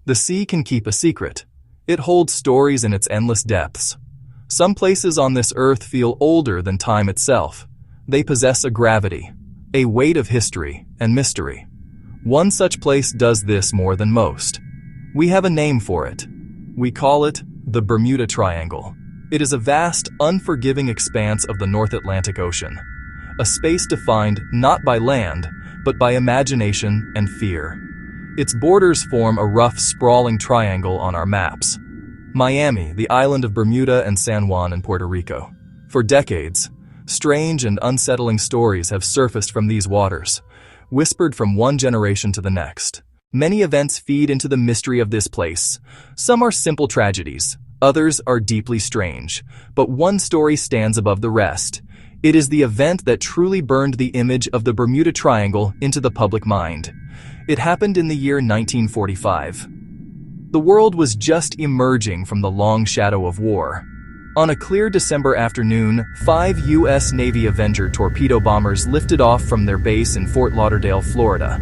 The sea can keep a secret. It holds stories in its endless depths. Some places on this earth feel older than time itself. They possess a gravity, a weight of history and mystery. One such place does this more than most. We have a name for it. We call it the Bermuda Triangle. It is a vast, unforgiving expanse of the North Atlantic Ocean. A space defined not by land, but by imagination and fear. Its borders form a rough, sprawling triangle on our maps. Miami, the island of Bermuda, and San Juan in Puerto Rico. For decades, strange and unsettling stories have surfaced from these waters, whispered from one generation to the next. Many events feed into the mystery of this place. Some are simple tragedies, others are deeply strange, but one story stands above the rest. It is the event that truly burned the image of the Bermuda Triangle into the public mind. It happened in the year 1945. The world was just emerging from the long shadow of war. On a clear December afternoon, 5 U.S. Navy Avenger torpedo bombers lifted off from their base in Fort Lauderdale, Florida.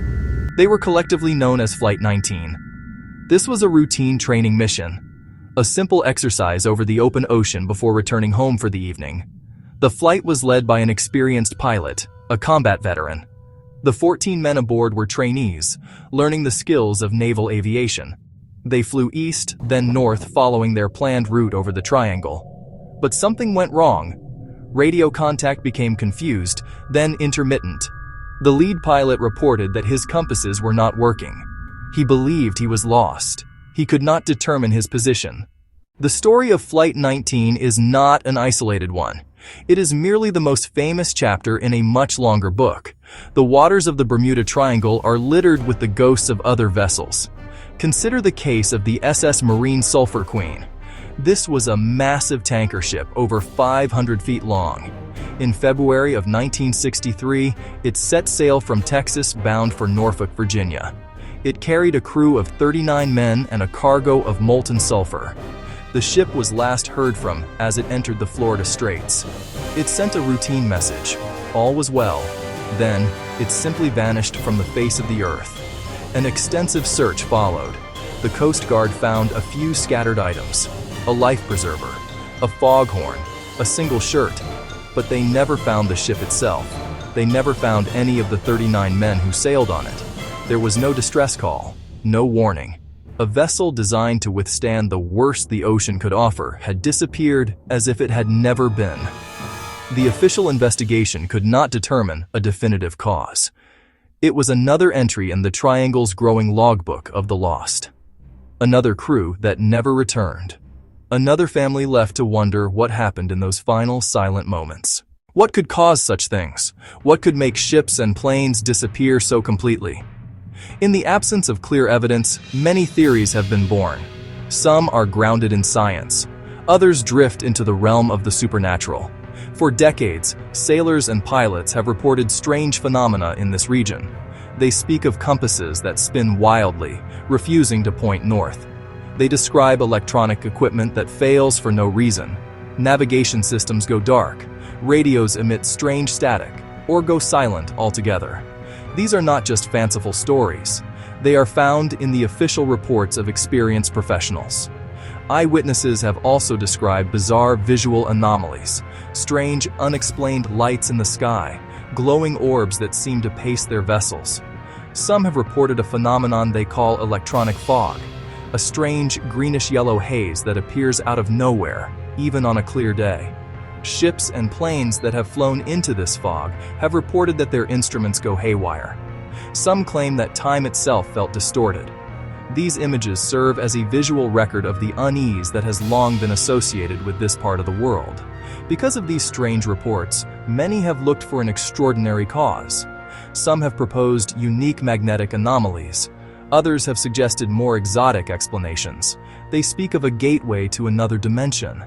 They were collectively known as Flight 19. This was a routine training mission, a simple exercise over the open ocean before returning home for the evening. The flight was led by an experienced pilot, a combat veteran. The 14 men aboard were trainees, learning the skills of naval aviation. They flew east, then north, following their planned route over the triangle. But something went wrong. Radio contact became confused, then intermittent. The lead pilot reported that his compasses were not working. He believed he was lost. He could not determine his position. The story of Flight 19 is not an isolated one. It is merely the most famous chapter in a much longer book. The waters of the Bermuda Triangle are littered with the ghosts of other vessels. Consider the case of the SS Marine Sulphur Queen. This was a massive tanker ship over 500 feet long. In February of 1963, it set sail from Texas bound for Norfolk, Virginia. It carried a crew of 39 men and a cargo of molten sulfur. The ship was last heard from as it entered the Florida Straits. It sent a routine message. All was well. Then, it simply vanished from the face of the earth. An extensive search followed. The Coast Guard found a few scattered items, a life preserver, a foghorn, a single shirt, but they never found the ship itself. They never found any of the 39 men who sailed on it. There was no distress call, no warning. A vessel designed to withstand the worst the ocean could offer had disappeared as if it had never been. The official investigation could not determine a definitive cause. It was another entry in the Triangle's growing logbook of the lost. Another crew that never returned. Another family left to wonder what happened in those final silent moments. What could cause such things? What could make ships and planes disappear so completely? In the absence of clear evidence, many theories have been born. Some are grounded in science. Others drift into the realm of the supernatural. For decades, sailors and pilots have reported strange phenomena in this region. They speak of compasses that spin wildly, refusing to point north. They describe electronic equipment that fails for no reason. Navigation systems go dark, radios emit strange static, or go silent altogether. These are not just fanciful stories. They are found in the official reports of experienced professionals. Eyewitnesses have also described bizarre visual anomalies, strange, unexplained lights in the sky, glowing orbs that seem to pace their vessels. Some have reported a phenomenon they call electronic fog, a strange greenish-yellow haze that appears out of nowhere, even on a clear day. Ships and planes that have flown into this fog have reported that their instruments go haywire. Some claim that time itself felt distorted. These images serve as a visual record of the unease that has long been associated with this part of the world. Because of these strange reports, many have looked for an extraordinary cause. Some have proposed unique magnetic anomalies. Others have suggested more exotic explanations. They speak of a gateway to another dimension,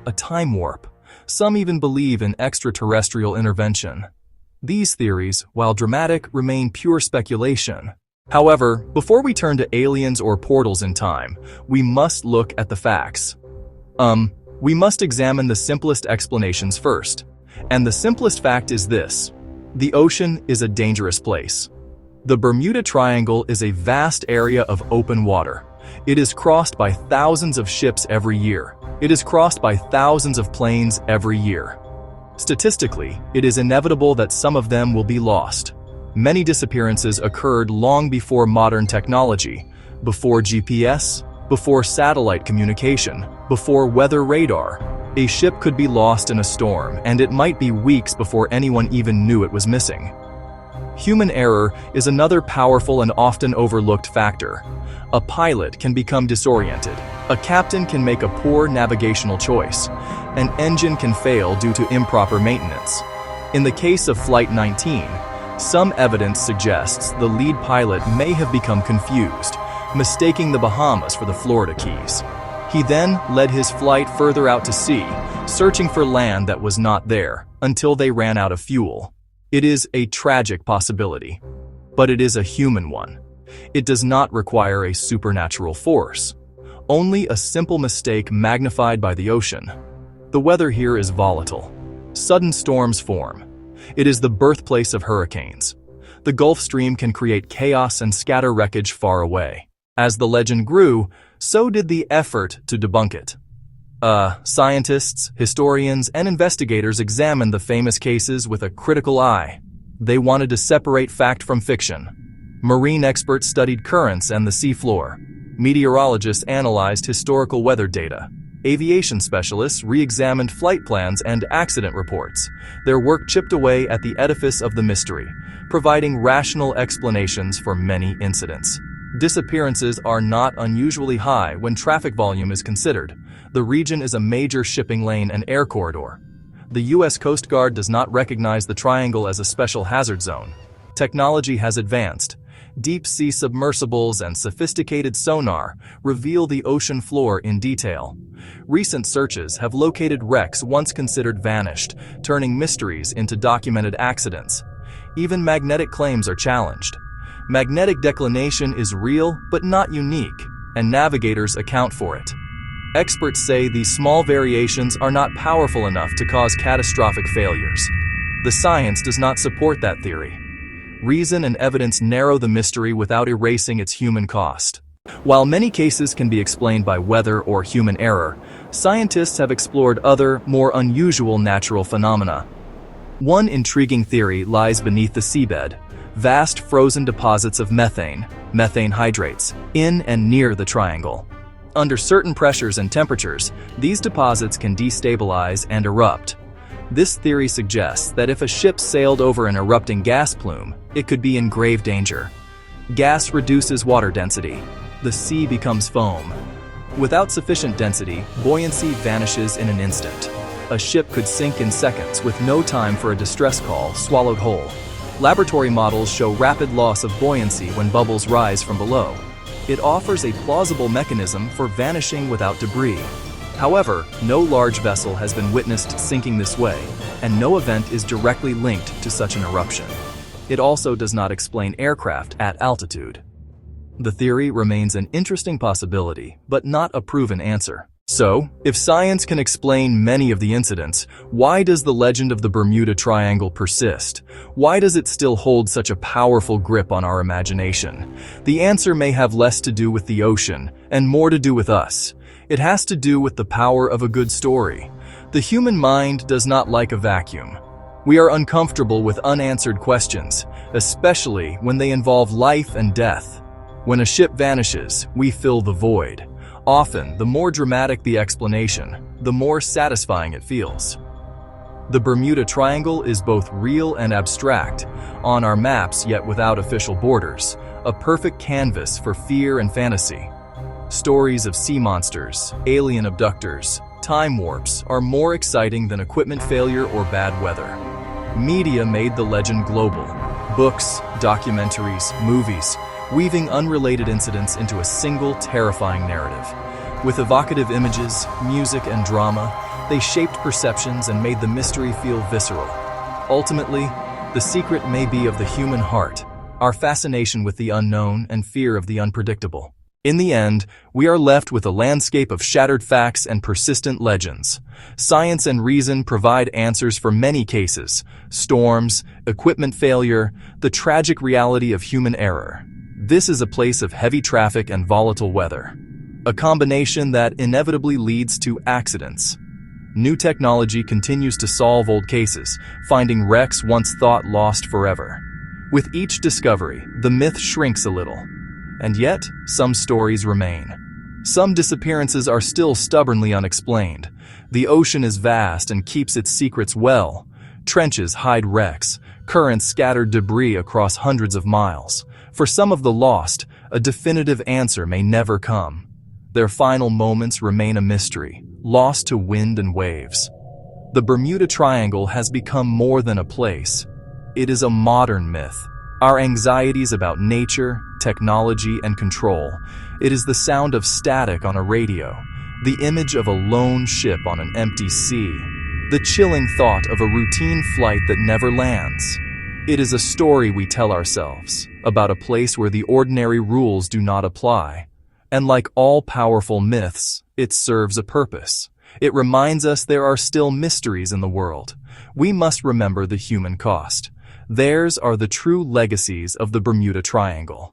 a time warp. Some even believe in extraterrestrial intervention. These theories, while dramatic, remain pure speculation. However, before we turn to aliens or portals in time, we must look at the facts. We must examine the simplest explanations first. And the simplest fact is this: the ocean is a dangerous place. The Bermuda Triangle is a vast area of open water, It is crossed by thousands of ships every year. It is crossed by thousands of planes every year. Statistically, it is inevitable that some of them will be lost. Many disappearances occurred long before modern technology, before GPS, before satellite communication, before weather radar. A ship could be lost in a storm, and it might be weeks before anyone even knew it was missing. Human error is another powerful and often overlooked factor. A pilot can become disoriented. A captain can make a poor navigational choice. An engine can fail due to improper maintenance. In the case of Flight 19, some evidence suggests the lead pilot may have become confused, mistaking the Bahamas for the Florida Keys. He then led his flight further out to sea, searching for land that was not there, until they ran out of fuel. It is a tragic possibility, but it is a human one. It does not require a supernatural force, only a simple mistake magnified by the ocean. The weather here is volatile. Sudden storms form. It is the birthplace of hurricanes. The Gulf Stream can create chaos and scatter wreckage far away. As the legend grew, so did the effort to debunk it. Scientists, historians, and investigators examined the famous cases with a critical eye. They wanted to separate fact from fiction. Marine experts studied currents and the seafloor. Meteorologists analyzed historical weather data. Aviation specialists re-examined flight plans and accident reports. Their work chipped away at the edifice of the mystery, providing rational explanations for many incidents. Disappearances are not unusually high when traffic volume is considered. The region is a major shipping lane and air corridor. The U.S. Coast Guard does not recognize the triangle as a special hazard zone. Technology has advanced. Deep-sea submersibles and sophisticated sonar reveal the ocean floor in detail. Recent searches have located wrecks once considered vanished, turning mysteries into documented accidents. Even magnetic claims are challenged. Magnetic declination is real but not unique, and navigators account for it. Experts say these small variations are not powerful enough to cause catastrophic failures. The science does not support that theory. Reason and evidence narrow the mystery without erasing its human cost. While many cases can be explained by weather or human error, scientists have explored other, more unusual natural phenomena. One intriguing theory lies beneath the seabed: vast frozen deposits of methane hydrates, in and near the triangle. Under certain pressures and temperatures, these deposits can destabilize and erupt. This theory suggests that if a ship sailed over an erupting gas plume, it could be in grave danger. Gas reduces water density. The sea becomes foam. Without sufficient density, buoyancy vanishes in an instant. A ship could sink in seconds with no time for a distress call, swallowed whole. Laboratory models show rapid loss of buoyancy when bubbles rise from below. It offers a plausible mechanism for vanishing without debris. However, no large vessel has been witnessed sinking this way, and no event is directly linked to such an eruption. It also does not explain aircraft at altitude. The theory remains an interesting possibility, but not a proven answer. So, if science can explain many of the incidents, why does the legend of the Bermuda Triangle persist? Why does it still hold such a powerful grip on our imagination? The answer may have less to do with the ocean, and more to do with us. It has to do with the power of a good story. The human mind does not like a vacuum. We are uncomfortable with unanswered questions, especially when they involve life and death. When a ship vanishes, we fill the void. Often, the more dramatic the explanation, the more satisfying it feels. The Bermuda Triangle is both real and abstract, on our maps yet without official borders, a perfect canvas for fear and fantasy. Stories of sea monsters, alien abductors, time warps are more exciting than equipment failure or bad weather. Media made the legend global. Books, documentaries, movies, weaving unrelated incidents into a single terrifying narrative. With evocative images, music, and drama, they shaped perceptions and made the mystery feel visceral. Ultimately, the secret may be of the human heart, our fascination with the unknown and fear of the unpredictable. In the end, we are left with a landscape of shattered facts and persistent legends. Science and reason provide answers for many cases: storms, equipment failure, the tragic reality of human error. This is a place of heavy traffic and volatile weather, a combination that inevitably leads to accidents. New technology continues to solve old cases, finding wrecks once thought lost forever. With each discovery, the myth shrinks a little. And yet, some stories remain. Some disappearances are still stubbornly unexplained. The ocean is vast and keeps its secrets well. Trenches hide wrecks, currents scatter debris across hundreds of miles. For some of the lost, a definitive answer may never come. Their final moments remain a mystery, lost to wind and waves. The Bermuda Triangle has become more than a place. It is a modern myth. Our anxieties about nature, technology, and control. It is the sound of static on a radio, the image of a lone ship on an empty sea, the chilling thought of a routine flight that never lands. It is a story we tell ourselves, about a place where the ordinary rules do not apply. And like all powerful myths, it serves a purpose. It reminds us there are still mysteries in the world. We must remember the human cost. Theirs are the true legacies of the Bermuda Triangle.